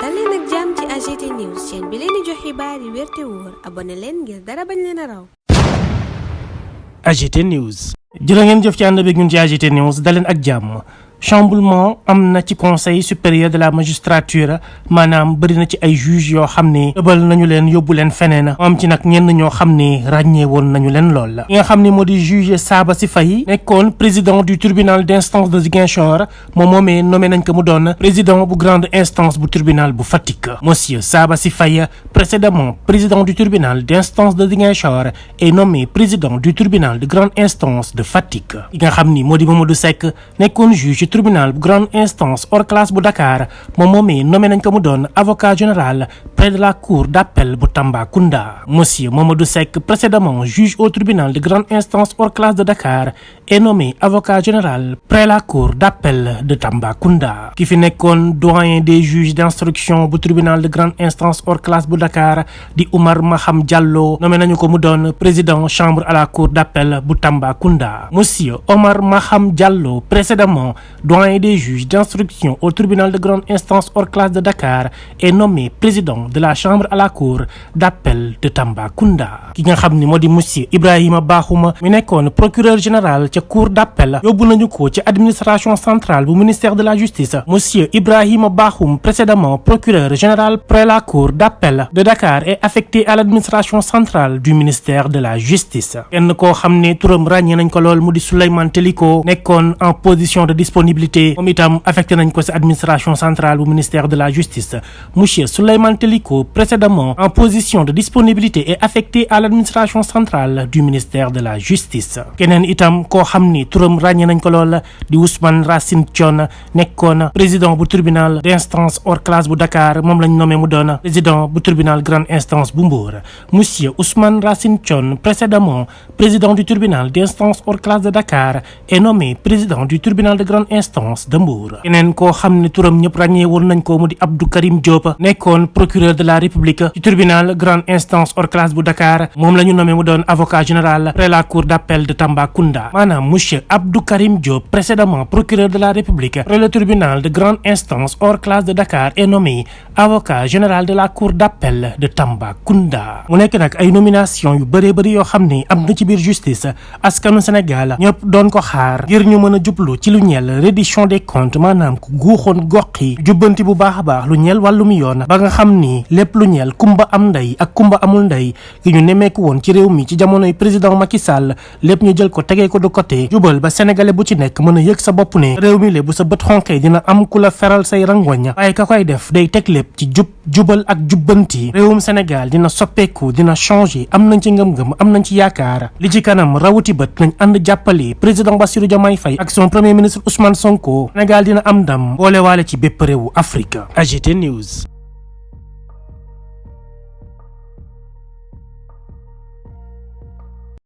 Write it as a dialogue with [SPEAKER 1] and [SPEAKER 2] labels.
[SPEAKER 1] dal leen ak jàmm ci AGT News chaîne bi leen di jox xibaar yi wér te wóor abonné leen ngir dara bañ leen a raw.
[SPEAKER 2] AGT News. jërë ngeen jëf ci ànd bi ñun ci AGT News dal leen ak jàmm. chamboulement am na ci conseil supérieur de la magistrature maanaam bëri na ci ay juges yoo xam ne ëbal nañu leen yóbbu leen feneen am ci nag ñenn ñoo xam ne ràññee woon nañu leen lool la. ki nga xam ne moo di juge Sabassy Faye nekkoon président du tribunal d'instance de Ziguinchor moom moomee nommé nañ ko mu doon président bu grande instance bu tribunal bu Fatick. monsieur Sabassy Faye précédemment président du tribunal d'instance de Ziguinchor est nommé président du tribunal de grande instance de Fatick. ki nga xam ni moo di Mamadou Seck nekkoon juge tribunal bu grande instance hors classe bu Dakar moom moomee nommé nañ ko mu doon avocat général près de la cour d'appel bu Tambacounda. monsieur Mamadou Seck précédemment juge au tribunal de grande instance hors classe de Dakar est nommé avocat général près la cour d'appel de Tambacounda. ki fi nekkoon doyen des juges d'instruction bu tribunal de grande instance hors classe bu Dakar di Oumar Maham Diallo nommé nañu ko mu doon président chambre à la cour d'appel bu Tambacounda. monsieur Omar Maham Diallo précédemment doyen des juges d'instruction au tribunal de grande instance hors classe de Dakar est nommé président de la chambre à la cour d'appel de Tambacounda. ki nga xam ni moo di monsieur Ibrahima Bakhoum mi nekkoon procureur général ca cour d'appel yóbbu nañu ko ci administration centrale bu ministère de la justice. monsieur Ibrahima Bakhoum précédemment procureur général près la cour d'appel de Dakar est affecté à l'administration centrale du ministère de la justice. kenn koo xam ne turam ràññee nañ ko lool mu di Souleymane Teliko nekkoon en position de disponibilité moom itam affecté nañ ko ci administration centrale bu ministère de la justice. monsieur Souleymane Teliko précédemment en position de disponibilité est affecté à l'administration centrale du ministère de la justice. keneen itam koo xam ni turam ràññee nañ ko lool di Ousmane Racine Thion nekkoon président bu tribunal d'instance hors classe bu Dakar moom lañ nommé mu doon président bu tribunal grande instance bu Mbour. monsieur Ousmane Racine Thion précédemment président du tribunal d'instance hors classe de Dakar est nommé président du tribunal de grande instance de Mbour. keneen koo xam ne turam ñëpp ràññee woon nañ ko mu di Abdou Karim Diop nekkoon procureur de la République ci tribunal grande instance hors classe bu Dakar moom la ñu nommé mu doon avocat général près la cour d'appel de Tambacounda. maanaam monsieur Abdou Karim Diop précédemment procureur de la République près le tribunal de grande instance hors classe de Dakar est nommé avocat général de la cour d'appel de Tambacounda. mu nekk nag ay nomination yu bëree bëri yoo xam ne am na ci biir justice askanu Sénégal ñëpp doon ko xaar ngir ñu mën a jublu ci lu ñeel reddition des comptes maanaam ku guuxoon gox yi jubbanti bu baax a baax lu ñeel wàllum yoon ba nga xam ni lépp lu ñeel kumba am ndey ak kumba amul ndey gi ñu nemmeeku woon ci réew mi ci jamonoy président Macky Sall lépp ñu jël ko tegee ko de côté jubal ba sénégalais bu ci nekk mën a yëg sa bopp ne réew mi le bu sa bët xonqee dina am ku la feral say rangoñ waaye ka koy def day teg lépp ci jubal ak jubbanti réewum Sénégal dina soppeeku dina changer am nañ ci ngëm-ngëm am nañ ci yaakaar li ci kanam rawuti bët nañ ànd jàppale président Bassirou Diomaye Faye ak son premier ministre Ousmane Sonko Sénégal dina am ndam boole waale ci bépp réewu Afrique. AGT News.